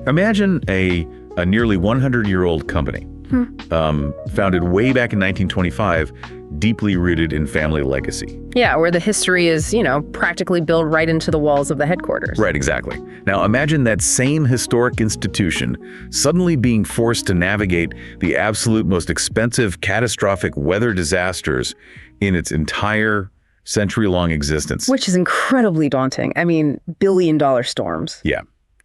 Imagine a nearly 100-year-old company, founded way back in 1925, deeply rooted in family legacy. Yeah, where the history is, practically built right into the walls of the headquarters. Right, exactly. Now imagine that same historic institution suddenly being forced to navigate the absolute most expensive, catastrophic weather disasters in its entire century-long existence. Which is incredibly daunting. I mean, billion-dollar storms. Yeah.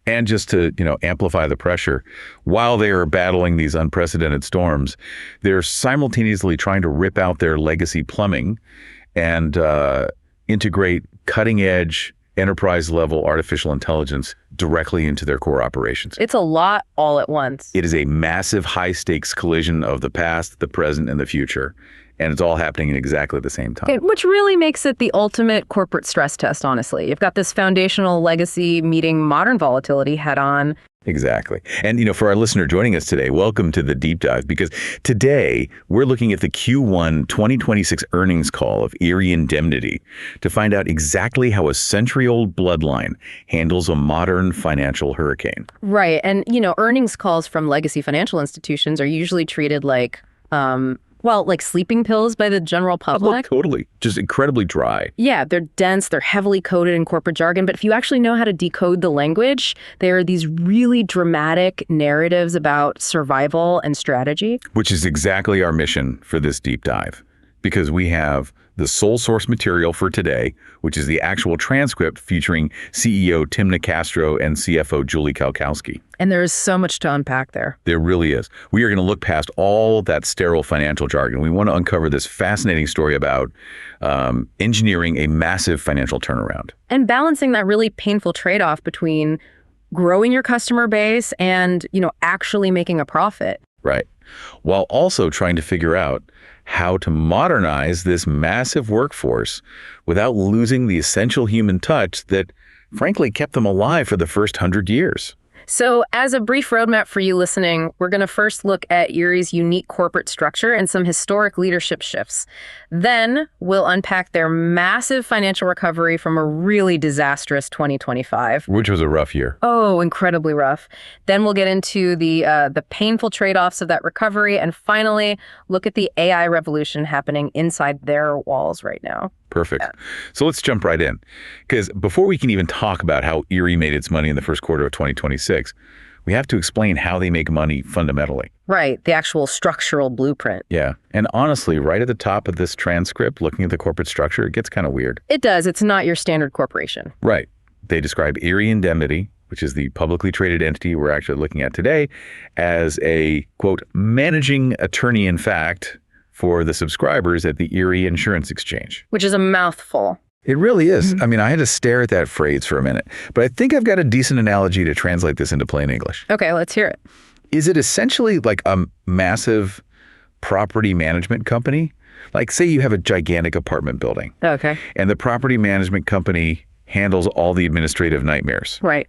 And just to, amplify the pressure, while they are battling these unprecedented storms, they're simultaneously trying to rip out their legacy plumbing and integrate cutting-edge, enterprise-level artificial intelligence directly into their core operations. It's a lot all at once. It is a massive, high-stakes collision of the past, the present, and the future. And it's all happening at exactly the same time. Which really makes it the ultimate corporate stress test, honestly. You've got this foundational legacy meeting modern volatility head on. Exactly. And, for our listener joining us today, welcome to the deep dive, because today we're looking at the Q1 2026 earnings call of Erie Indemnity to find out exactly how a century-old bloodline handles a modern financial hurricane. Right. And, earnings calls from legacy financial institutions are usually treated like, like sleeping pills by the general public. Oh, totally. Just incredibly dry. Yeah, they're dense, they're heavily coded in corporate jargon, but if you actually know how to decode the language, there are these really dramatic narratives about survival and strategy. Which is exactly our mission for this deep dive, because we have the sole source material for today, which is the actual transcript featuring CEO Tim Nicastro and CFO Julie Kalkowski. And there is so much to unpack there. There really is. We are going to look past all that sterile financial jargon. We want to uncover this fascinating story about engineering a massive financial turnaround. And balancing that really painful trade-off between growing your customer base and, actually making a profit. Right. While also trying to figure out how to modernize this massive workforce without losing the essential human touch that, frankly, kept them alive for the first 100 years. So as a brief roadmap for you listening, we're going to first look at Erie's unique corporate structure and some historic leadership shifts. Then we'll unpack their massive financial recovery from a really disastrous 2025. Which was a rough year. Oh, incredibly rough. Then we'll get into the painful trade-offs of that recovery. And finally, look at the AI revolution happening inside their walls right now. Perfect. So let's jump right in. Because before we can even talk about how Erie made its money in the first quarter of 2026, we have to explain how they make money fundamentally. Right. The actual structural blueprint. Yeah. And honestly, right at the top of this transcript, looking at the corporate structure, it gets kind of weird. It does. It's not your standard corporation. Right. They describe Erie Indemnity, which is the publicly traded entity we're actually looking at today, as a, quote, managing attorney in fact for the subscribers at the Erie Insurance Exchange. Which is a mouthful. It really is. I mean, I had to stare at that phrase for a minute, but I think I've got a decent analogy to translate this into plain English. Okay, let's hear it. Is it essentially like a massive property management company? Like, say you have a gigantic apartment building. Okay. And the property management company handles all the administrative nightmares. Right.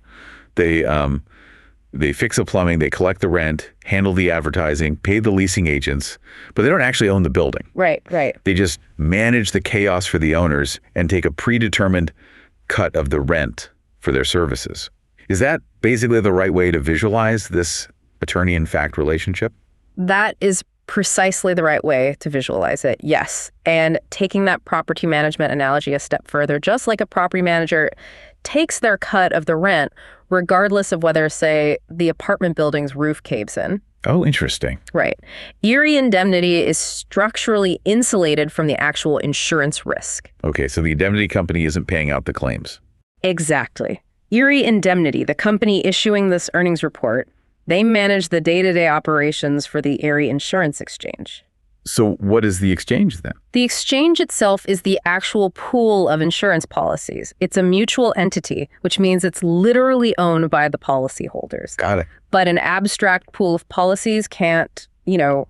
They fix the plumbing, they collect the rent, handle the advertising, pay the leasing agents, but they don't actually own the building. Right. They just manage the chaos for the owners and take a predetermined cut of the rent for their services. Is that basically the right way to visualize this attorney-in-fact relationship? That is precisely the right way to visualize it, yes. And taking that property management analogy a step further, just like a property manager takes their cut of the rent, regardless of whether, say, the apartment building's roof caves in. Oh, interesting. Right. Erie Indemnity is structurally insulated from the actual insurance risk. Okay, so the indemnity company isn't paying out the claims. Exactly. Erie Indemnity, the company issuing this earnings report, they manage the day-to-day operations for the Erie Insurance Exchange. So what is the exchange then? The exchange itself is the actual pool of insurance policies. It's a mutual entity, which means it's literally owned by the policyholders. Got it. But an abstract pool of policies can't,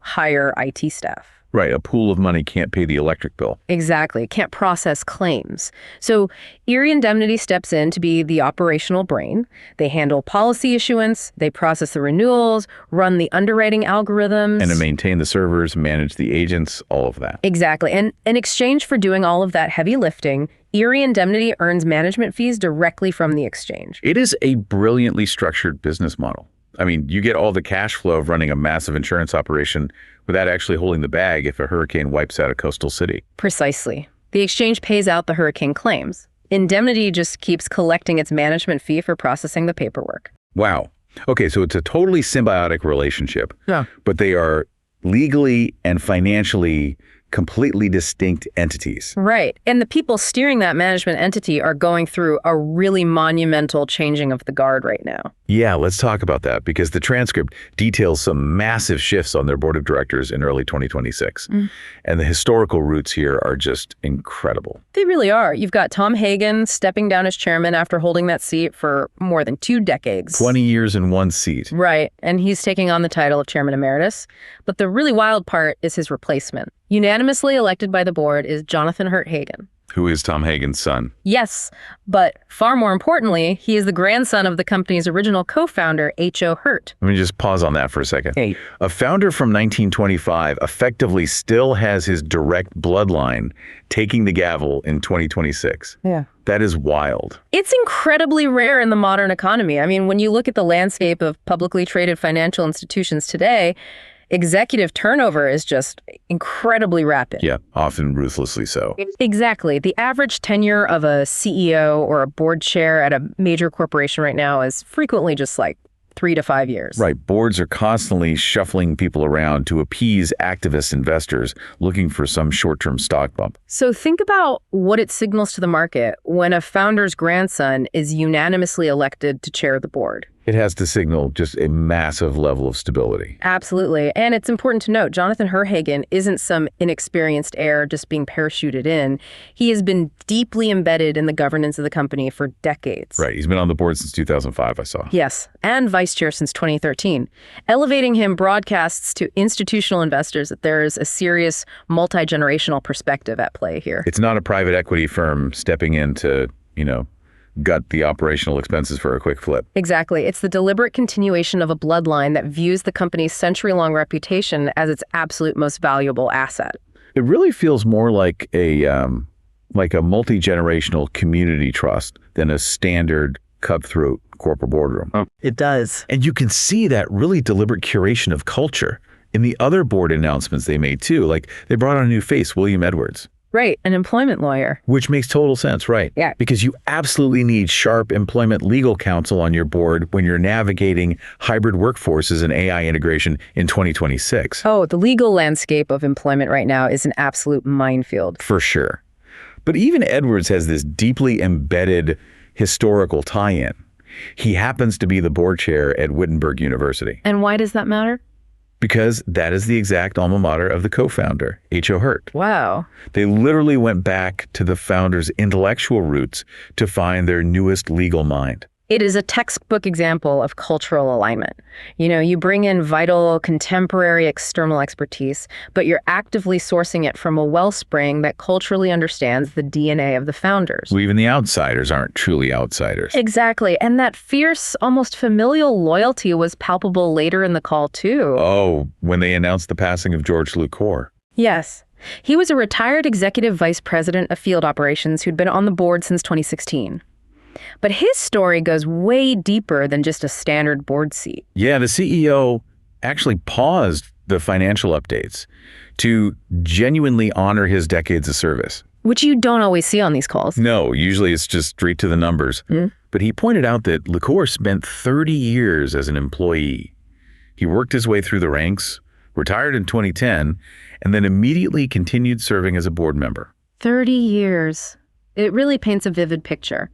hire IT staff. Right, a pool of money can't pay the electric bill. Exactly, it can't process claims. So Erie Indemnity steps in to be the operational brain. They handle policy issuance, they process the renewals, run the underwriting algorithms. And to maintain the servers, manage the agents, all of that. Exactly, and in exchange for doing all of that heavy lifting, Erie Indemnity earns management fees directly from the exchange. It is a brilliantly structured business model. I mean, you get all the cash flow of running a massive insurance operation without actually holding the bag if a hurricane wipes out a coastal city. Precisely. The exchange pays out the hurricane claims. Indemnity just keeps collecting its management fee for processing the paperwork. Wow. Okay, so it's a totally symbiotic relationship. Yeah. But they are legally and financially completely distinct entities. Right. And the people steering that management entity are going through a really monumental changing of the guard right now. Yeah, let's talk about that because the transcript details some massive shifts on their board of directors in early 2026. And the historical roots here are just incredible. They really are. You've got Tom Hagen stepping down as chairman after holding that seat for more than 2 decades. 20 years in one seat. Right. And he's taking on the title of chairman emeritus. But the really wild part is his replacement. Unanimously elected by the board is Jonathan Hurt Hagen. Who is Tom Hagen's son? Yes, but far more importantly, he is the grandson of the company's original co-founder, H.O. Hurt. Let me just pause on that for a second. Hey. A founder from 1925 effectively still has his direct bloodline taking the gavel in 2026. Yeah. That is wild. It's incredibly rare in the modern economy. I mean, when you look at the landscape of publicly traded financial institutions today, executive turnover is just incredibly rapid. Yeah, often ruthlessly so. Exactly. The average tenure of a CEO or a board chair at a major corporation right now is frequently just like 3 to 5 years. Right. Boards are constantly shuffling people around to appease activist investors looking for some short-term stock bump. So think about what it signals to the market when a founder's grandson is unanimously elected to chair the board. It has to signal just a massive level of stability. Absolutely. And it's important to note, Jonathan Hurt Hagen isn't some inexperienced heir just being parachuted in. He has been deeply embedded in the governance of the company for decades. Right. He's been on the board since 2005, I saw. Yes, and vice chair since 2013. Elevating him broadcasts to institutional investors that there is a serious multi-generational perspective at play here. It's not a private equity firm stepping in to, gut the operational expenses for a quick flip. Exactly. It's the deliberate continuation of a bloodline that views the company's century-long reputation as its absolute most valuable asset. It really feels more like a multi-generational community trust than a standard cutthroat corporate boardroom. It does. And you can see that really deliberate curation of culture in the other board announcements they made too. Like they brought on a new face, William Edwards. Right, an employment lawyer. Which makes total sense, right? Yeah. Because you absolutely need sharp employment legal counsel on your board when you're navigating hybrid workforces and AI integration in 2026. Oh, the legal landscape of employment right now is an absolute minefield. For sure. But even Edwards has this deeply embedded historical tie-in. He happens to be the board chair at Wittenberg University. And why does that matter? Because that is the exact alma mater of the co-founder, H.O. Hurt. Wow. They literally went back to the founder's intellectual roots to find their newest legal mind. It is a textbook example of cultural alignment. You bring in vital, contemporary external expertise, but you're actively sourcing it from a wellspring that culturally understands the DNA of the founders. Well, even the outsiders aren't truly outsiders. Exactly. And that fierce, almost familial loyalty was palpable later in the call, too. Oh, when they announced the passing of George Lucor. Yes. He was a retired executive vice president of field operations who'd been on the board since 2016. But his story goes way deeper than just a standard board seat. Yeah, the CEO actually paused the financial updates to genuinely honor his decades of service. Which you don't always see on these calls. No, usually it's just straight to the numbers. But he pointed out that Lucor spent 30 years as an employee. He worked his way through the ranks, retired in 2010, and then immediately continued serving as a board member. 30 years. It really paints a vivid picture.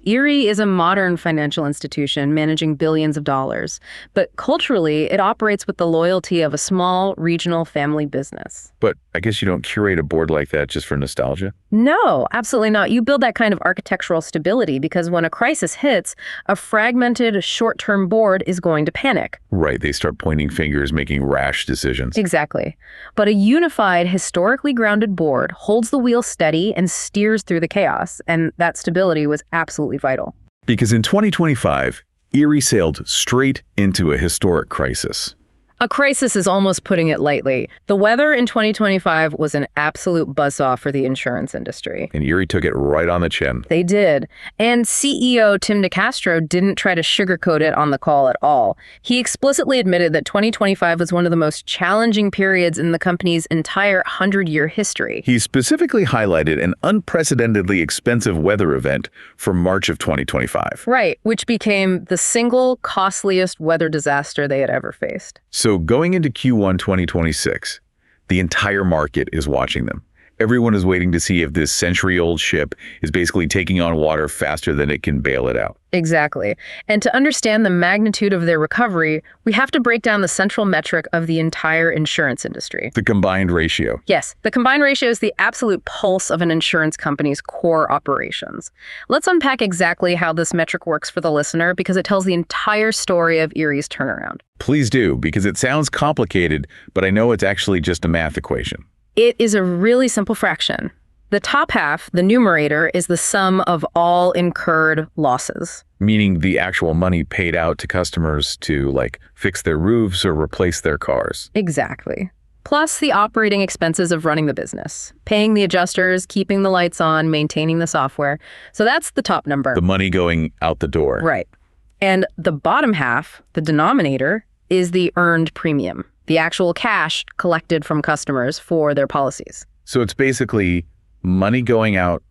Erie is a modern financial institution managing billions of dollars, but culturally, it operates with the loyalty of a small, regional family business. But I guess you don't curate a board like that just for nostalgia? No, absolutely not. You build that kind of architectural stability because when a crisis hits, a fragmented, short-term board is going to panic. Right, they start pointing fingers, making rash decisions. Exactly. But a unified, historically grounded board holds the wheel steady and steers through the chaos, and that stability was absolutely vital. Because in 2025, Erie sailed straight into a historic crisis. A crisis is almost putting it lightly. The weather in 2025 was an absolute buzzsaw for the insurance industry. And Erie took it right on the chin. They did. And CEO Tim DeCastro didn't try to sugarcoat it on the call at all. He explicitly admitted that 2025 was one of the most challenging periods in the company's entire 100-year history. He specifically highlighted an unprecedentedly expensive weather event from March of 2025. Right, which became the single costliest weather disaster they had ever faced. So going into Q1 2026, the entire market is watching them. Everyone is waiting to see if this century-old ship is basically taking on water faster than it can bail it out. Exactly. And to understand the magnitude of their recovery, we have to break down the central metric of the entire insurance industry. The combined ratio. Yes, the combined ratio is the absolute pulse of an insurance company's core operations. Let's unpack exactly how this metric works for the listener because it tells the entire story of Erie's turnaround. Please do, because it sounds complicated, but I know it's actually just a math equation. It is a really simple fraction. The top half, the numerator, is the sum of all incurred losses. Meaning the actual money paid out to customers to, fix their roofs or replace their cars. Exactly. Plus the operating expenses of running the business. Paying the adjusters, keeping the lights on, maintaining the software. So that's the top number. The money going out the door. Right. And the bottom half, the denominator, is the earned premium. The actual cash collected from customers for their policies. So it's basically money going out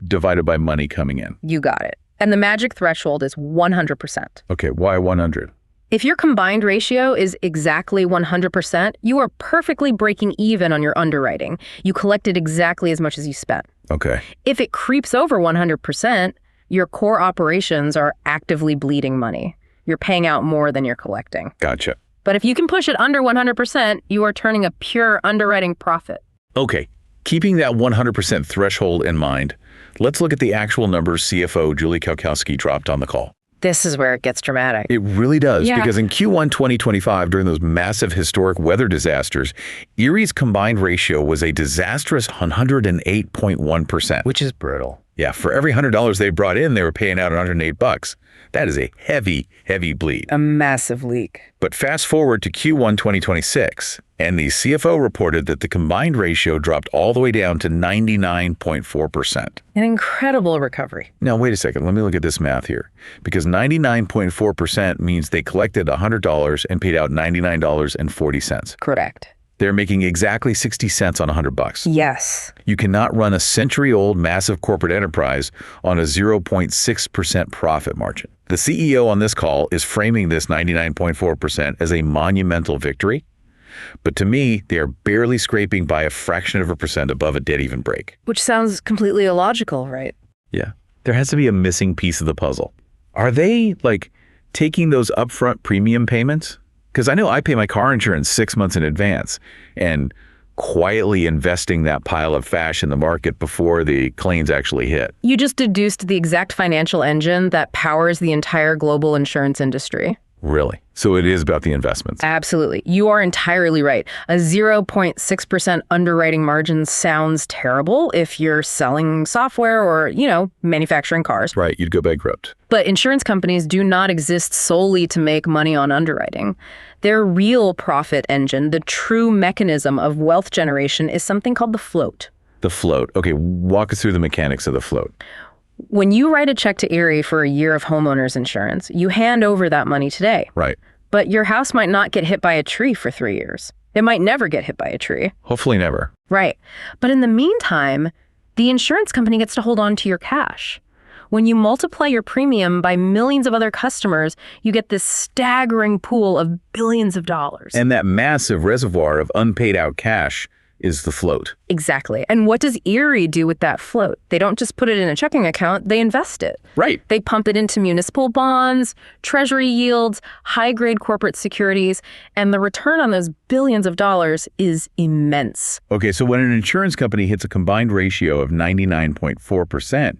divided by money coming in. You got it. And the magic threshold is 100%. Okay, why 100? If your combined ratio is exactly 100%, you are perfectly breaking even on your underwriting. You collected exactly as much as you spent. Okay. If it creeps over 100%, your core operations are actively bleeding money. You're paying out more than you're collecting. Gotcha. But if you can push it under 100%, you are turning a pure underwriting profit. Okay, keeping that 100% threshold in mind, let's look at the actual numbers CFO Julie Kalkowski dropped on the call. This is where it gets dramatic. It really does, Yeah. because in Q1 2025, during those massive historic weather disasters, Erie's combined ratio was a disastrous 108.1%. Which is brutal. Yeah, for every $100 they brought in, they were paying out $108. That is a heavy, heavy bleed. A massive leak. But fast forward to Q1 2026, and the CFO reported that the combined ratio dropped all the way down to 99.4%. An incredible recovery. Now, wait a second. Let me look at this math here. Because 99.4% means they collected $100 and paid out $99.40. Correct. They're making exactly 60 cents on $100. Yes. You cannot run a century-old massive corporate enterprise on a 0.6% profit margin. The CEO on this call is framing this 99.4% as a monumental victory. But to me, they are barely scraping by a fraction of a percent above a dead-even break. Which sounds completely illogical, right? Yeah. There has to be a missing piece of the puzzle. Are they, taking those upfront premium payments? Because I know I pay my car insurance 6 months in advance and quietly investing that pile of fash in the market before the claims actually hit. You just deduced the exact financial engine that powers the entire global insurance industry. Really? So it is about the investments. Absolutely. You are entirely right. A 0.6% underwriting margin sounds terrible if you're selling software or, manufacturing cars. Right. You'd go bankrupt. But insurance companies do not exist solely to make money on underwriting. Their real profit engine, the true mechanism of wealth generation, is something called the float. The float. Okay, walk us through the mechanics of the float. When you write a check to Erie for a year of homeowners insurance, you hand over that money today. Right. But your house might not get hit by a tree for 3 years. It might never get hit by a tree. Hopefully never. Right. But in the meantime, the insurance company gets to hold on to your cash. When you multiply your premium by millions of other customers, you get this staggering pool of billions of dollars. And that massive reservoir of unpaid out cash is the float. Exactly. And what does Erie do with that float? They don't just put it in a checking account, they invest it. Right. They pump it into municipal bonds, treasury yields, high-grade corporate securities, and the return on those billions of dollars is immense. Okay, so when an insurance company hits a combined ratio of 99.4%,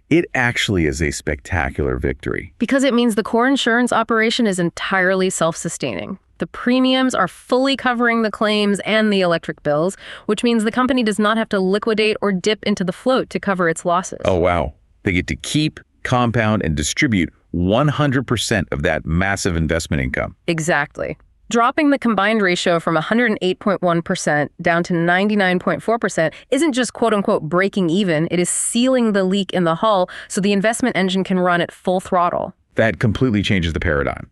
it actually is a spectacular victory. Because it means the core insurance operation is entirely self-sustaining. The premiums are fully covering the claims and the electric bills, which means the company does not have to liquidate or dip into the float to cover its losses. Oh, wow. They get to keep, compound, and distribute 100% of that massive investment income. Exactly. Dropping the combined ratio from 108.1% down to 99.4% isn't just quote-unquote breaking even, it is sealing the leak in the hull so the investment engine can run at full throttle. That completely changes the paradigm.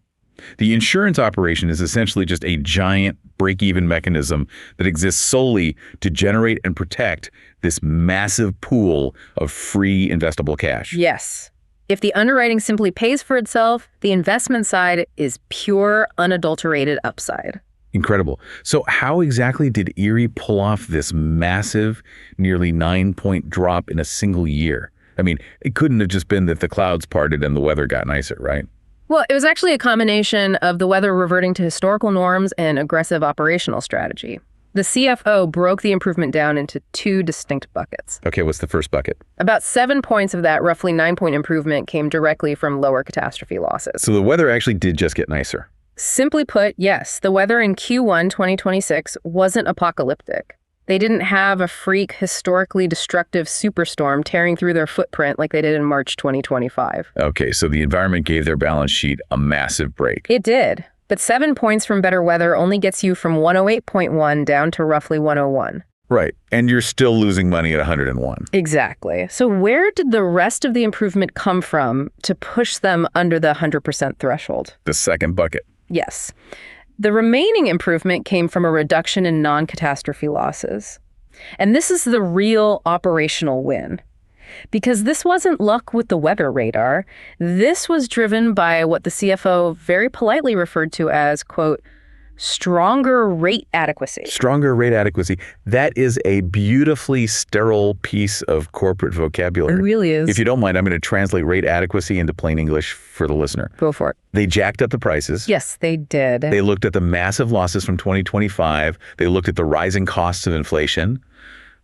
The insurance operation is essentially just a giant break-even mechanism that exists solely to generate and protect this massive pool of free investable cash. Yes. If the underwriting simply pays for itself, the investment side is pure, unadulterated upside. Incredible. So how exactly did Erie pull off this massive, nearly 9-point drop in a single year? I mean, it couldn't have just been that the clouds parted and the weather got nicer, right? Well, it was actually a combination of the weather reverting to historical norms and aggressive operational strategy. The CFO broke the improvement down into two distinct buckets. Okay, what's the first bucket? About 7 points of that roughly 9-point improvement came directly from lower catastrophe losses. So the weather actually did just get nicer. Simply put, yes, the weather in Q1 2026 wasn't apocalyptic. They didn't have a freak, historically destructive superstorm tearing through their footprint like they did in March 2025. Okay, so the environment gave their balance sheet a massive break. It did. But 7 points from better weather only gets you from 108.1 down to roughly 101. Right, and you're still losing money at 101. Exactly. So where did the rest of the improvement come from to push them under the 100% threshold? The second bucket. Yes. The remaining improvement came from a reduction in non-catastrophe losses. And this is the real operational win. Because this wasn't luck with the weather radar. This was driven by what the CFO very politely referred to as, quote, stronger rate adequacy. Stronger rate adequacy. That is a beautifully sterile piece of corporate vocabulary. It really is. If you don't mind, I'm going to translate rate adequacy into plain English for the listener. Go for it. They jacked up the prices. Yes, they did. They looked at the massive losses from 2025. They looked at the rising costs of inflation.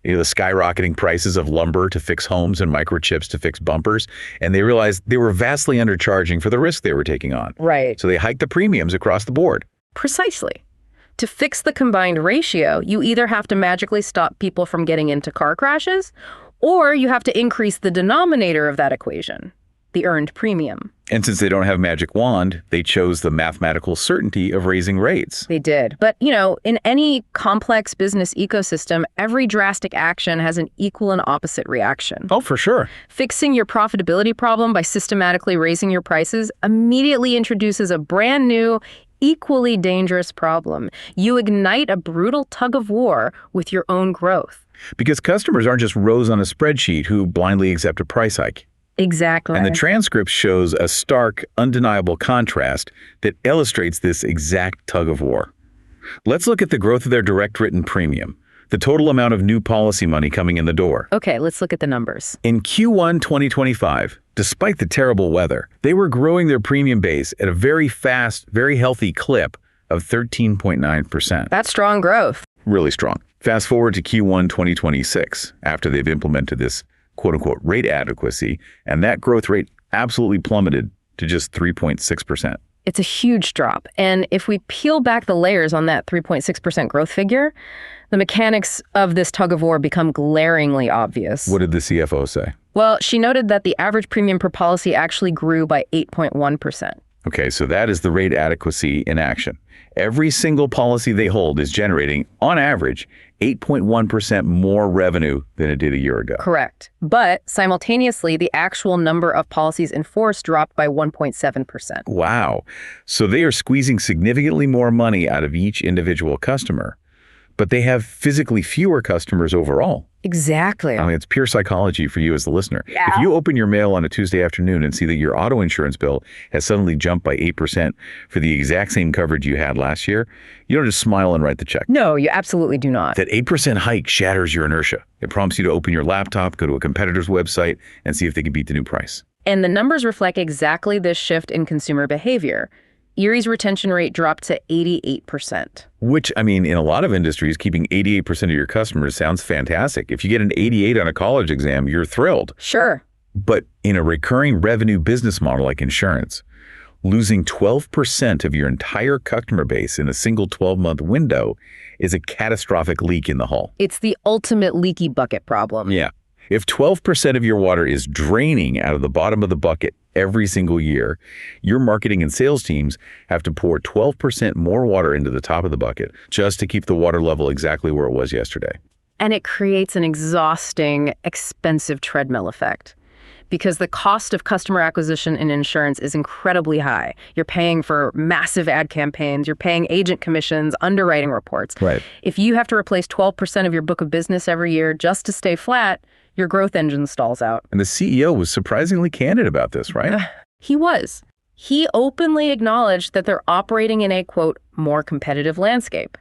The skyrocketing prices of lumber to fix homes and microchips to fix bumpers. And they realized they were vastly undercharging for the risk they were taking on. Right. So they hiked the premiums across the board. Precisely. To fix the combined ratio, you either have to magically stop people from getting into car crashes, or you have to increase the denominator of that equation, the earned premium. And since they don't have a magic wand, they chose the mathematical certainty of raising rates. They did. But, in any complex business ecosystem, every drastic action has an equal and opposite reaction. Oh, for sure. Fixing your profitability problem by systematically raising your prices immediately introduces a brand new, equally dangerous problem. You ignite a brutal tug of war with your own growth. Because customers aren't just rows on a spreadsheet who blindly accept a price hike. Exactly. And the transcript shows a stark, undeniable contrast that illustrates this exact tug of war. Let's look at the growth of their direct written premium, the total amount of new policy money coming in the door. Okay, let's look at the numbers. In Q1 2025, despite the terrible weather, they were growing their premium base at a very fast, very healthy clip of 13.9%. That's strong growth. Really strong. Fast forward to Q1 2026, after they've implemented this quote-unquote rate adequacy, and that growth rate absolutely plummeted to just 3.6%. It's a huge drop. And if we peel back the layers on that 3.6% growth figure, the mechanics of this tug of war become glaringly obvious. What did the CFO say? Well, she noted that the average premium per policy actually grew by 8.1%. Okay, so that is the rate adequacy in action. Every single policy they hold is generating, on average, 8.1% more revenue than it did a year ago. Correct. But simultaneously, the actual number of policies in force dropped by 1.7%. Wow. So they are squeezing significantly more money out of each individual customer, but they have physically fewer customers overall. Exactly. I mean, it's pure psychology for you as the listener. Yeah. If you open your mail on a Tuesday afternoon and see that your auto insurance bill has suddenly jumped by 8% for the exact same coverage you had last year, you don't just smile and write the check. No, you absolutely do not. That 8% hike shatters your inertia. It prompts you to open your laptop, go to a competitor's website, and see if they can beat the new price. And the numbers reflect exactly this shift in consumer behavior. Erie's retention rate dropped to 88%. Which, I mean, in a lot of industries, keeping 88% of your customers sounds fantastic. If you get an 88 on a college exam, you're thrilled. Sure. But in a recurring revenue business model like insurance, losing 12% of your entire customer base in a single 12-month window is a catastrophic leak in the hull. It's the ultimate leaky bucket problem. Yeah. If 12% of your water is draining out of the bottom of the bucket every single year, your marketing and sales teams have to pour 12% more water into the top of the bucket just to keep the water level exactly where it was yesterday. And it creates an exhausting, expensive treadmill effect. Because the cost of customer acquisition in insurance is incredibly high. You're paying for massive ad campaigns, you're paying agent commissions, underwriting reports. Right. If you have to replace 12% of your book of business every year just to stay flat, your growth engine stalls out. And the CEO was surprisingly candid about this, right? He was. He openly acknowledged that they're operating in a, quote, more competitive landscape.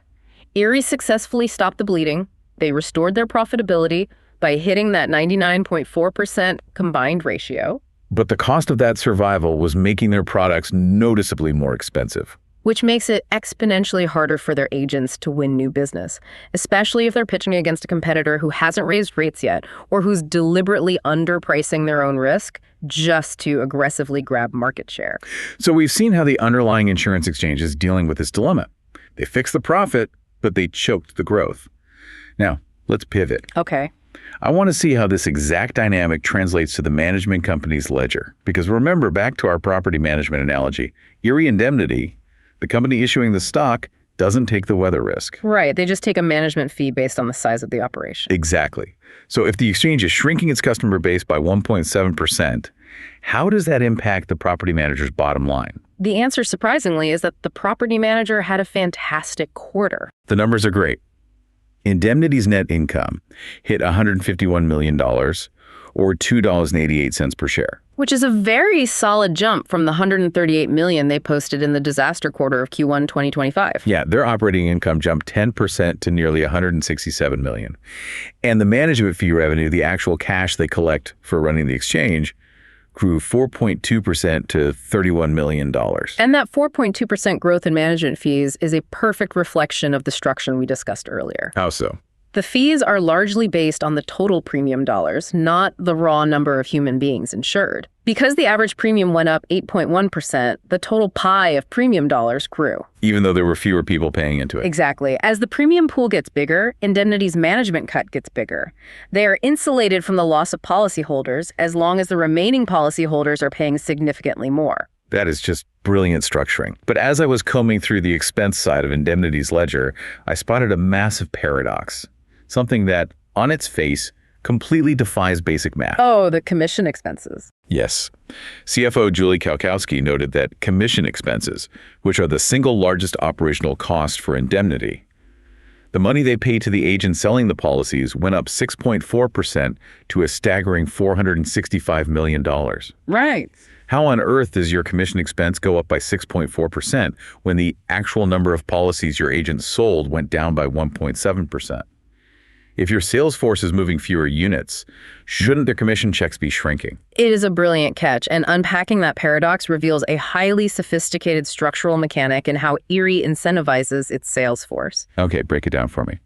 Erie successfully stopped the bleeding. They restored their profitability by hitting that 99.4% combined ratio. But the cost of that survival was making their products noticeably more expensive. Which makes it exponentially harder for their agents to win new business, especially if they're pitching against a competitor who hasn't raised rates yet or who's deliberately underpricing their own risk just to aggressively grab market share. So we've seen how the underlying insurance exchange is dealing with this dilemma. They fixed the profit, but they choked the growth. Now, let's pivot. Okay. I want to see how this exact dynamic translates to the management company's ledger. Because remember, back to our property management analogy, Erie Indemnity, the company issuing the stock, doesn't take the weather risk. Right. They just take a management fee based on the size of the operation. Exactly. So if the exchange is shrinking its customer base by 1.7%, how does that impact the property manager's bottom line? The answer, surprisingly, is that the property manager had a fantastic quarter. The numbers are great. Indemnity's net income hit $151 million, or $2.88 per share. Which is a very solid jump from the $138 million they posted in the disaster quarter of Q1 2025. Yeah, their operating income jumped 10% to nearly $167 million. And the management fee revenue, the actual cash they collect for running the exchange, grew 4.2% to $31 million. And that 4.2% growth in management fees is a perfect reflection of the structure we discussed earlier. How so? The fees are largely based on the total premium dollars, not the raw number of human beings insured. Because the average premium went up 8.1%, the total pie of premium dollars grew. Even though there were fewer people paying into it. Exactly. As the premium pool gets bigger, Indemnity's management cut gets bigger. They are insulated from the loss of policyholders as long as the remaining policyholders are paying significantly more. That is just brilliant structuring. But as I was combing through the expense side of Indemnity's ledger, I spotted a massive paradox. Something that, on its face, completely defies basic math. Oh, the commission expenses. Yes. CFO Julie Kalkowski noted that commission expenses, which are the single largest operational cost for Indemnity, the money they pay to the agent selling the policies went up 6.4% to a staggering $465 million. Right. How on earth does your commission expense go up by 6.4% when the actual number of policies your agent sold went down by 1.7%? If your sales force is moving fewer units, shouldn't their commission checks be shrinking? It is a brilliant catch, and unpacking that paradox reveals a highly sophisticated structural mechanic in how Erie incentivizes its sales force. Okay, break it down for me.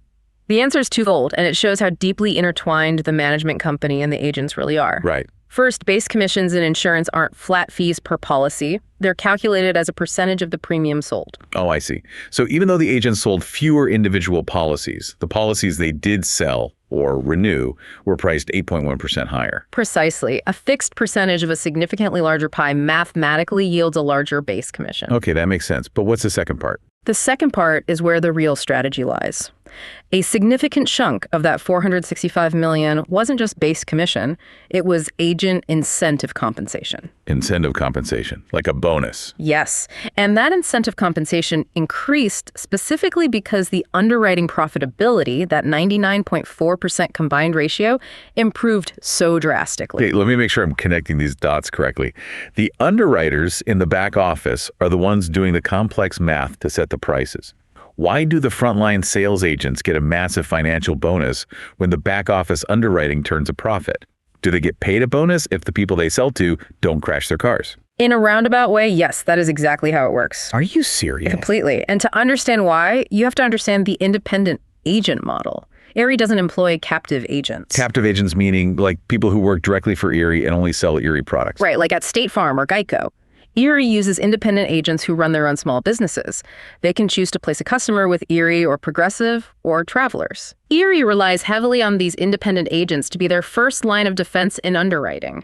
The answer is twofold, and it shows how deeply intertwined the management company and the agents really are. Right. First, base commissions in insurance aren't flat fees per policy. They're calculated as a percentage of the premium sold. Oh, I see. So even though the agent sold fewer individual policies, the policies they did sell or renew were priced 8.1% higher. Precisely. A fixed percentage of a significantly larger pie mathematically yields a larger base commission. Okay, that makes sense. But what's the second part? The second part is where the real strategy lies. A significant chunk of that $465 million wasn't just base commission, it was agent incentive compensation. Incentive compensation, like a bonus. Yes, and that incentive compensation increased specifically because the underwriting profitability, that 99.4% combined ratio, improved so drastically. Okay, let me make sure I'm connecting these dots correctly. The underwriters in the back office are the ones doing the complex math to set the prices. Why do the frontline sales agents get a massive financial bonus when the back office underwriting turns a profit? Do they get paid a bonus if the people they sell to don't crash their cars? In a roundabout way, yes, that is exactly how it works. Are you serious? Completely. And to understand why, you have to understand the independent agent model. Erie doesn't employ captive agents. Captive agents meaning like people who work directly for Erie and only sell Erie products. Right, like at State Farm or Geico. Erie uses independent agents who run their own small businesses. They can choose to place a customer with Erie or Progressive or Travelers. Erie relies heavily on these independent agents to be their first line of defense in underwriting.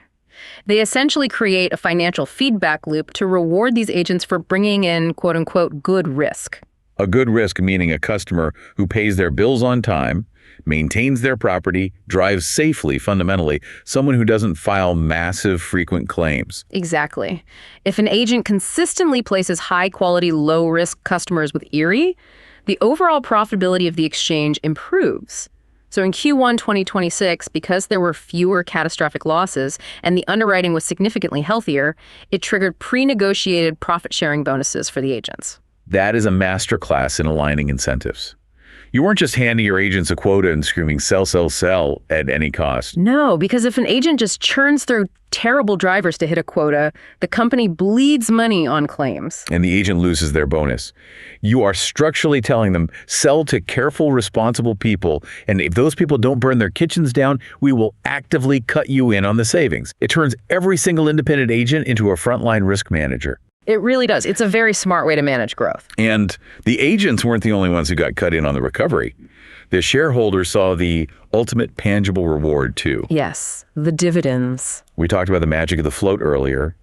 They essentially create a financial feedback loop to reward these agents for bringing in, quote-unquote, good risk. A good risk meaning a customer who pays their bills on time, maintains their property, drives safely, fundamentally, someone who doesn't file massive, frequent claims. Exactly. If an agent consistently places high-quality, low-risk customers with Erie, the overall profitability of the exchange improves. So in Q1 2026, because there were fewer catastrophic losses and the underwriting was significantly healthier, it triggered pre-negotiated profit-sharing bonuses for the agents. That is a masterclass in aligning incentives. You weren't just handing your agents a quota and screaming, sell, sell, sell at any cost. No, because if an agent just churns through terrible drivers to hit a quota, the company bleeds money on claims. And the agent loses their bonus. You are structurally telling them, sell to careful, responsible people, and if those people don't burn their kitchens down, we will actively cut you in on the savings. It turns every single independent agent into a frontline risk manager. It really does. It's a very smart way to manage growth. And the agents weren't the only ones who got cut in on the recovery. The shareholders saw the ultimate tangible reward too. Yes, the dividends. We talked about the magic of the float earlier.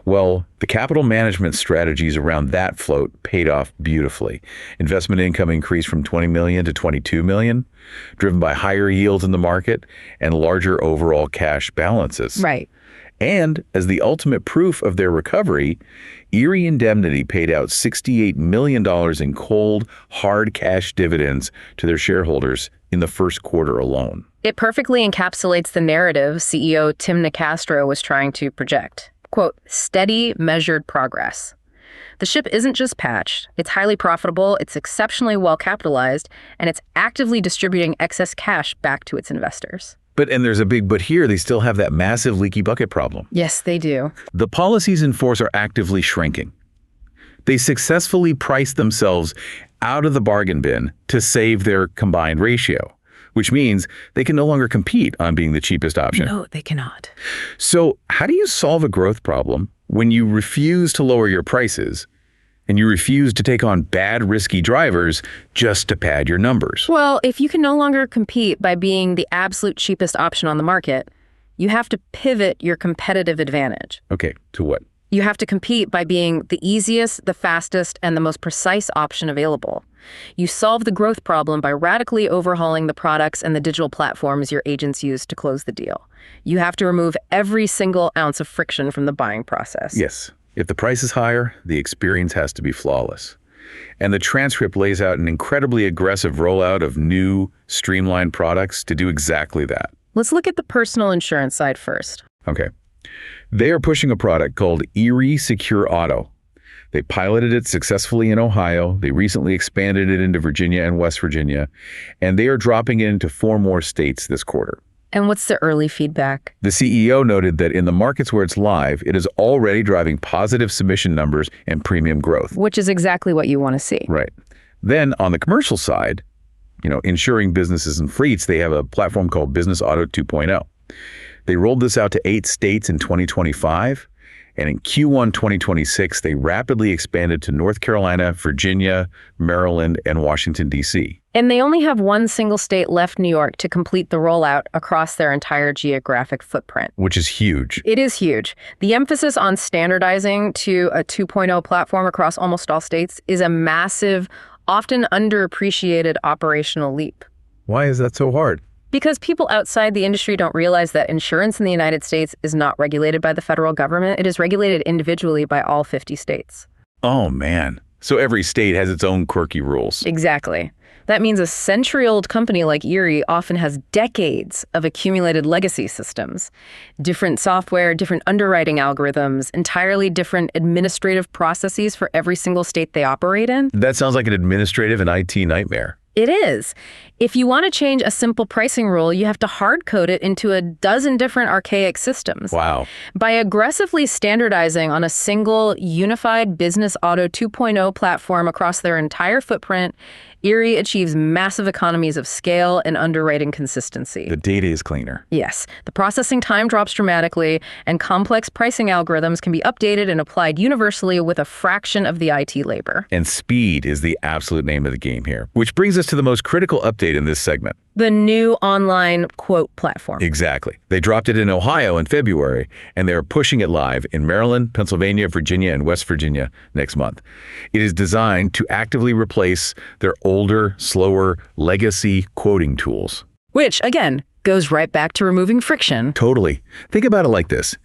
Well, the capital management strategies around that float paid off beautifully. Investment income increased from $20 million to $22 million, driven by higher yields in the market and larger overall cash balances. Right. And as the ultimate proof of their recovery, Erie Indemnity paid out $68 million in cold, hard cash dividends to their shareholders in the first quarter alone. It perfectly encapsulates the narrative CEO Tim Nicastro was trying to project. Quote, steady, measured progress. The ship isn't just patched. It's highly profitable, it's exceptionally well capitalized, and it's actively distributing excess cash back to its investors. And there's a big but here, they still have that massive leaky bucket problem. Yes, they do. The policies in force are actively shrinking. They successfully priced themselves out of the bargain bin to save their combined ratio, which means they can no longer compete on being the cheapest option. No, they cannot. So how do you solve a growth problem when you refuse to lower your prices and you refuse to take on bad, risky drivers just to pad your numbers? Well, if you can no longer compete by being the absolute cheapest option on the market, you have to pivot your competitive advantage. Okay, to what? You have to compete by being the easiest, the fastest, and the most precise option available. You solve the growth problem by radically overhauling the products and the digital platforms your agents use to close the deal. You have to remove every single ounce of friction from the buying process. Yes. If the price is higher, the experience has to be flawless. And the transcript lays out an incredibly aggressive rollout of new, streamlined products to do exactly that. Let's look at the personal insurance side first. Okay. They are pushing a product called Erie Secure Auto. They piloted it successfully in Ohio. They recently expanded it into Virginia and West Virginia. And they are dropping it into 4 more states this quarter. And what's the early feedback? The CEO noted that in the markets where it's live, it is already driving positive submission numbers and premium growth. Which is exactly what you want to see. Right. Then on the commercial side, insuring businesses and fleets, they have a platform called Business Auto 2.0. They rolled this out to 8 states in 2025. And in Q1 2026, they rapidly expanded to North Carolina, Virginia, Maryland, and Washington, D.C. And they only have one single state left, New York, to complete the rollout across their entire geographic footprint. Which is huge. It is huge. The emphasis on standardizing to a 2.0 platform across almost all states is a massive, often underappreciated operational leap. Why is that so hard? Because people outside the industry don't realize that insurance in the United States is not regulated by the federal government. It is regulated individually by all 50 states. Oh, man. So every state has its own quirky rules. Exactly. That means a century-old company like Erie often has decades of accumulated legacy systems. Different software, different underwriting algorithms, entirely different administrative processes for every single state they operate in. That sounds like an administrative and IT nightmare. It is. If you want to change a simple pricing rule, you have to hard code it into a dozen different archaic systems. Wow. By aggressively standardizing on a single unified business auto 2.0 platform across their entire footprint, Erie achieves massive economies of scale and underwriting consistency. The data is cleaner. Yes, the processing time drops dramatically, and complex pricing algorithms can be updated and applied universally with a fraction of the IT labor. And speed is the absolute name of the game here, which brings us to the most critical update in this segment. The new online quote platform. Exactly. They dropped it in Ohio in February, and they're pushing it live in Maryland, Pennsylvania, Virginia, and West Virginia next month. It is designed to actively replace their older, slower, legacy quoting tools. Which, again, goes right back to removing friction. Totally. Think about it like this.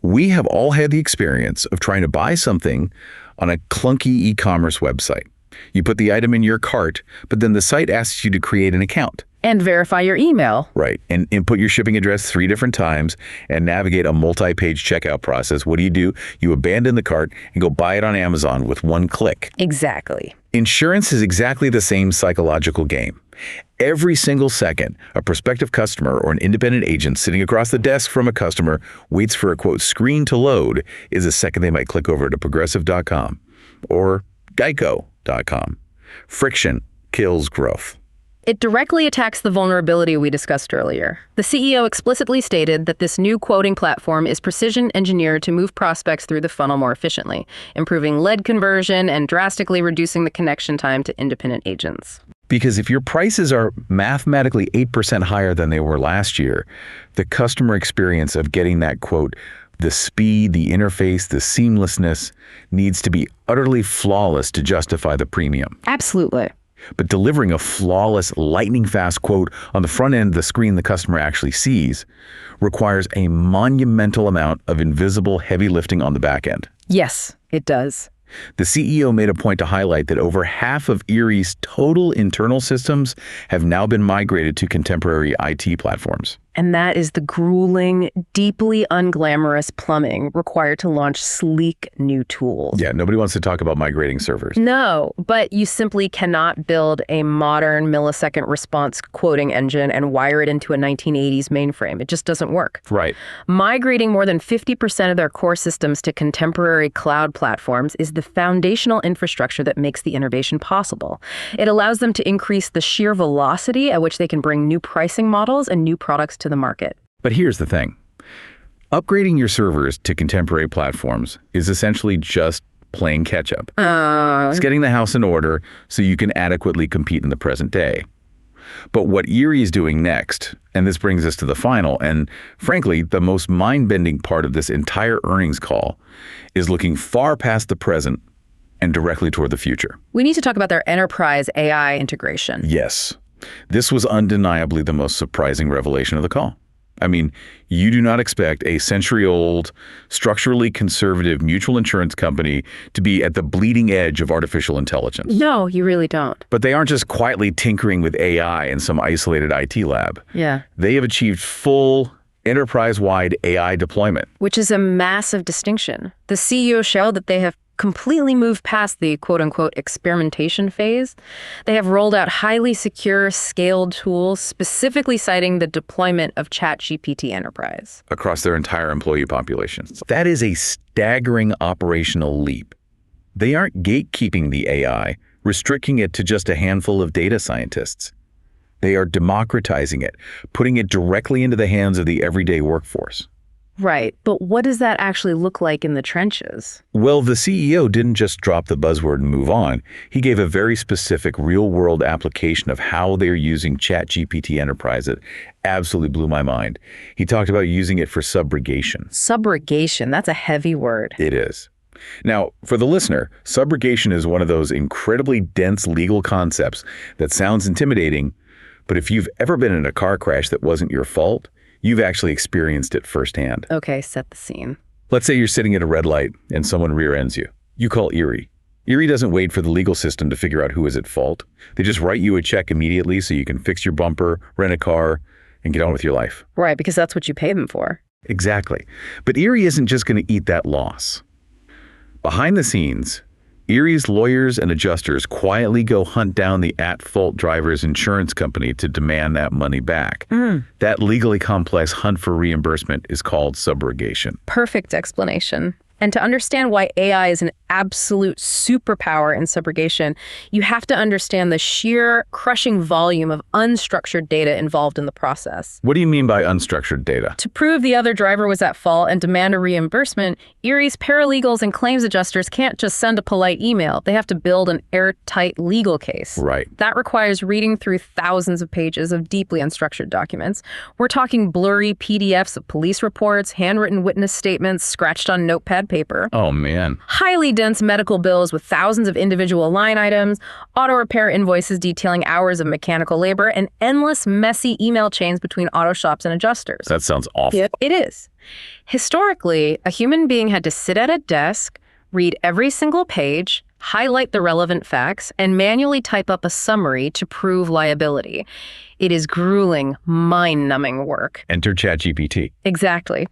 We have all had the experience of trying to buy something on a clunky e-commerce website. You put the item in your cart, but then the site asks you to create an account. And verify your email. Right. And input your shipping address 3 different times and navigate a multi-page checkout process. What do? You abandon the cart and go buy it on Amazon with 1 click. Exactly. Insurance is exactly the same psychological game. Every single second, a prospective customer or an independent agent sitting across the desk from a customer waits for a quote screen to load is a second they might click over to progressive.com or geico.com. Friction kills growth. It directly attacks the vulnerability we discussed earlier. The CEO explicitly stated that this new quoting platform is precision engineered to move prospects through the funnel more efficiently, improving lead conversion and drastically reducing the connection time to independent agents. Because if your prices are mathematically 8% higher than they were last year, the customer experience of getting that quote, the speed, the interface, the seamlessness needs to be utterly flawless to justify the premium. Absolutely. But delivering a flawless, lightning-fast quote on the front end of the screen the customer actually sees requires a monumental amount of invisible heavy lifting on the back end. Yes, it does. The CEO made a point to highlight that over half of Erie's total internal systems have now been migrated to contemporary IT platforms. And that is the grueling, deeply unglamorous plumbing required to launch sleek new tools. Yeah, nobody wants to talk about migrating servers. No, but you simply cannot build a modern millisecond response quoting engine and wire it into a 1980s mainframe. It just doesn't work. Right. Migrating more than 50% of their core systems to contemporary cloud platforms is the foundational infrastructure that makes the innovation possible. It allows them to increase the sheer velocity at which they can bring new pricing models and new products to the market. But here's the thing. Upgrading your servers to contemporary platforms is essentially just playing catch-up. It's getting the house in order so you can adequately compete in the present day. But what Erie is doing next, and this brings us to the final, and frankly, the most mind-bending part of this entire earnings call, is looking far past the present and directly toward the future. We need to talk about their enterprise AI integration. Yes. This was undeniably the most surprising revelation of the call. I mean, you do not expect a century-old, structurally conservative mutual insurance company to be at the bleeding edge of artificial intelligence. No, you really don't. But they aren't just quietly tinkering with AI in some isolated IT lab. Yeah. They have achieved full enterprise-wide AI deployment. Which is a massive distinction. The CEO showed that they have completely moved past the quote-unquote experimentation phase. They have rolled out highly secure, scaled tools, specifically citing the deployment of ChatGPT Enterprise. Across their entire employee population. That is a staggering operational leap. They aren't gatekeeping the AI, restricting it to just a handful of data scientists. They are democratizing it, putting it directly into the hands of the everyday workforce. Right, but what does that actually look like in the trenches? Well, the CEO didn't just drop the buzzword and move on. He gave a very specific real-world application of how they're using ChatGPT Enterprise. It absolutely blew my mind. He talked about using it for subrogation. Subrogation, that's a heavy word. It is. Now, for the listener, subrogation is one of those incredibly dense legal concepts that sounds intimidating, but if you've ever been in a car crash that wasn't your fault, you've actually experienced it firsthand. Okay, set the scene. Let's say you're sitting at a red light and someone rear-ends you. You call Erie. Erie doesn't wait for the legal system to figure out who is at fault. They just write you a check immediately so you can fix your bumper, rent a car, and get on with your life. Right, because that's what you pay them for. Exactly. But Erie isn't just going to eat that loss. Behind the scenes, Erie's lawyers and adjusters quietly go hunt down the at-fault driver's insurance company to demand that money back. That legally complex hunt for reimbursement is called subrogation. Perfect explanation. And to understand why AI is an absolute superpower in subrogation, you have to understand the sheer crushing volume of unstructured data involved in the process. What do you mean by unstructured data? To prove the other driver was at fault and demand a reimbursement, Erie's paralegals and claims adjusters can't just send a polite email. They have to build an airtight legal case. Right. That requires reading through thousands of pages of deeply unstructured documents. We're talking blurry PDFs of police reports, handwritten witness statements, scratched on notepad paper. Oh, man. Highly dense medical bills with thousands of individual line items, auto repair invoices detailing hours of mechanical labor, and endless messy email chains between auto shops and adjusters. That sounds awful. It is. Historically, a human being had to sit at a desk, read every single page, highlight the relevant facts, and manually type up a summary to prove liability. It is grueling, mind-numbing work. Enter ChatGPT. Exactly.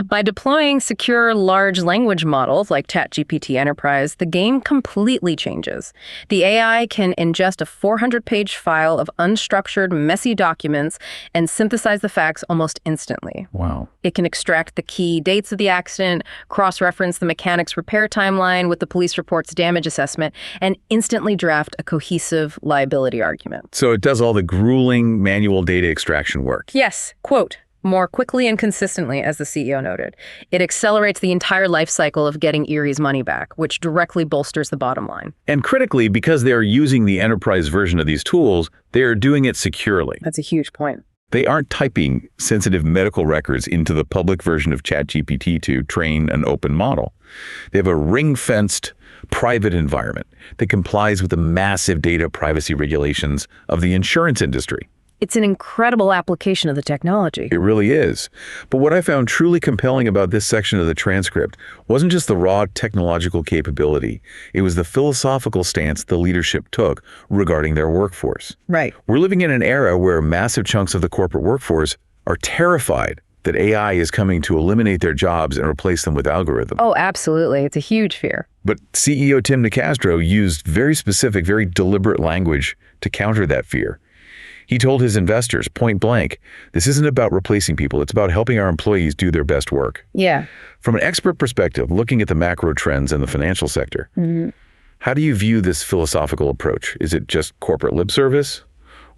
By deploying secure large language models like ChatGPT Enterprise, the game completely changes. The AI can ingest a 400-page file of unstructured, messy documents and synthesize the facts almost instantly. Wow. It can extract the key dates of the accident, cross-reference the mechanic's repair timeline with the police report's damage assessment, and instantly draft a cohesive liability argument. So it does all the grueling manual data extraction work. Yes, quote, more quickly and consistently, as the CEO noted. It accelerates the entire life cycle of getting Erie's money back, which directly bolsters the bottom line. And critically, because they are using the enterprise version of these tools, they are doing it securely. That's a huge point. They aren't typing sensitive medical records into the public version of ChatGPT to train an open model. They have a ring-fenced, private environment that complies with the massive data privacy regulations of the insurance industry. It's an incredible application of the technology. It really is. But what I found truly compelling about this section of the transcript wasn't just the raw technological capability. It was the philosophical stance the leadership took regarding their workforce. Right. We're living in an era where massive chunks of the corporate workforce are terrified that AI is coming to eliminate their jobs and replace them with algorithms. Oh, absolutely. It's a huge fear. But CEO Tim Nicastro used very specific, very deliberate language to counter that fear. He told his investors, point blank, this isn't about replacing people, it's about helping our employees do their best work. Yeah. From an expert perspective, looking at the macro trends in the financial sector, how do you view this philosophical approach? Is it just corporate lip service,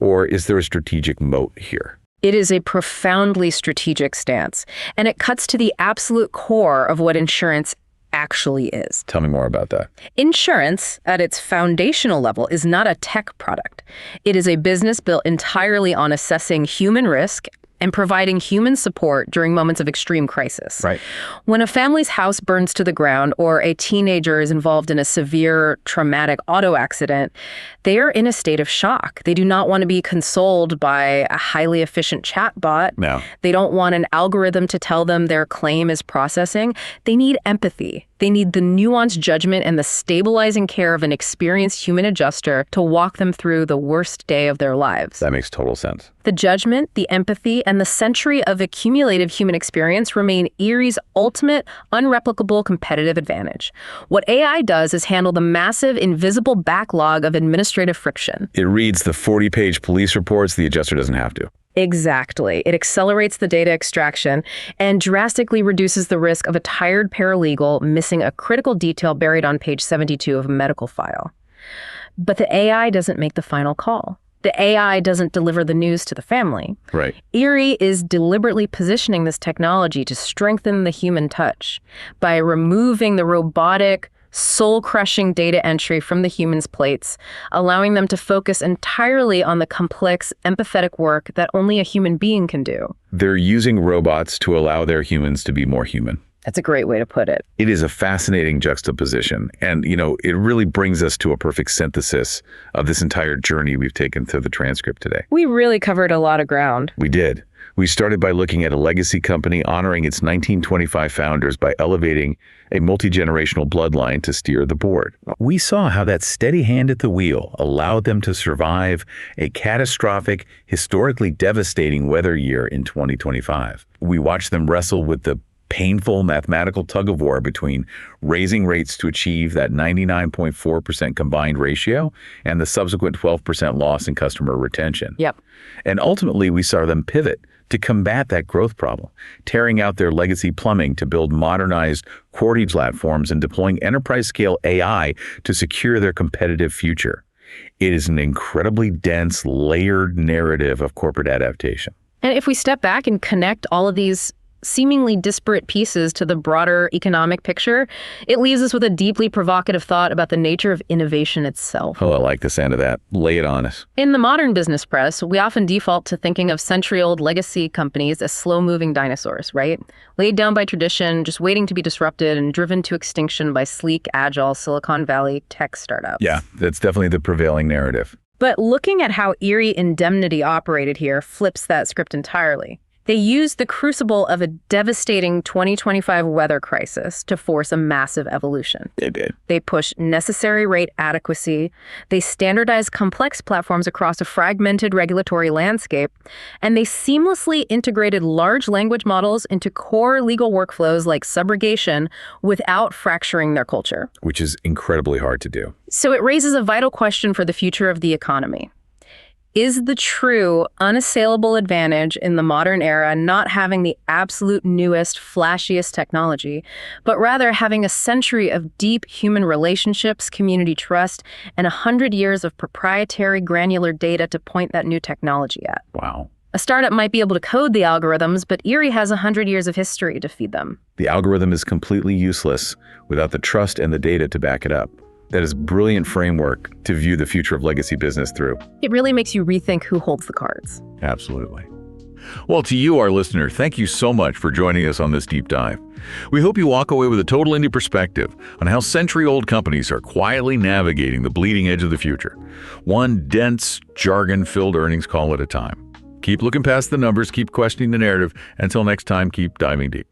or is there a strategic moat here? It is a profoundly strategic stance, and it cuts to the absolute core of what insurance actually is. Tell me more about that. Insurance, at its foundational level, is not a tech product. It is a business built entirely on assessing human risk and providing human support during moments of extreme crisis. Right. When a family's house burns to the ground or a teenager is involved in a severe traumatic auto accident, they are in a state of shock. They do not want to be consoled by a highly efficient chatbot. No. They don't want an algorithm to tell them their claim is processing. They need empathy. They need the nuanced judgment and the stabilizing care of an experienced human adjuster to walk them through the worst day of their lives. That makes total sense. The judgment, the empathy, and the century of accumulative human experience remain Erie's ultimate, unreplicable competitive advantage. What AI does is handle the massive, invisible backlog of administrative friction. It reads the 40-page police reports, the adjuster doesn't have to. Exactly. It accelerates the data extraction and drastically reduces the risk of a tired paralegal missing a critical detail buried on page 72 of a medical file. But the AI doesn't make the final call. The AI doesn't deliver the news to the family. Right. Erie is deliberately positioning this technology to strengthen the human touch by removing the robotic, soul-crushing data entry from the humans' plates, allowing them to focus entirely on the complex, empathetic work that only a human being can do. They're using robots to allow their humans to be more human. That's a great way to put it. It is a fascinating juxtaposition. And, it really brings us to a perfect synthesis of this entire journey we've taken through the transcript today. We really covered a lot of ground. We did. We started by looking at a legacy company honoring its 1925 founders by elevating a multi-generational bloodline to steer the board. We saw how that steady hand at the wheel allowed them to survive a catastrophic, historically devastating weather year in 2025. We watched them wrestle with the painful mathematical tug-of-war between raising rates to achieve that 99.4% combined ratio and the subsequent 12% loss in customer retention. Yep. And ultimately, we saw them pivot to combat that growth problem, tearing out their legacy plumbing to build modernized quoting platforms and deploying enterprise-scale AI to secure their competitive future. It is an incredibly dense, layered narrative of corporate adaptation. And if we step back and connect all of these seemingly disparate pieces to the broader economic picture, it leaves us with a deeply provocative thought about the nature of innovation itself. Oh, I like the sound of that. Lay it on us. In the modern business press, we often default to thinking of century-old legacy companies as slow-moving dinosaurs, right? Laid down by tradition, just waiting to be disrupted and driven to extinction by sleek, agile Silicon Valley tech startups. Yeah, that's definitely the prevailing narrative. But looking at how Erie Indemnity operated here flips that script entirely. They used the crucible of a devastating 2025 weather crisis to force a massive evolution. They did. They pushed necessary rate adequacy, they standardized complex platforms across a fragmented regulatory landscape, and they seamlessly integrated large language models into core legal workflows like subrogation without fracturing their culture. Which is incredibly hard to do. So it raises a vital question for the future of the economy. Is the true, unassailable advantage in the modern era not having the absolute newest, flashiest technology, but rather having a century of deep human relationships, community trust, and 100 years of proprietary granular data to point that new technology at? Wow. A startup might be able to code the algorithms, but Erie has 100 years of history to feed them. The algorithm is completely useless without the trust and the data to back it up. That is a brilliant framework to view the future of legacy business through. It really makes you rethink who holds the cards. Absolutely. Well, to you, our listener, thank you so much for joining us on this deep dive. We hope you walk away with a total indie perspective on how century-old companies are quietly navigating the bleeding edge of the future, one dense, jargon-filled earnings call at a time. Keep looking past the numbers, keep questioning the narrative. Until next time, keep diving deep.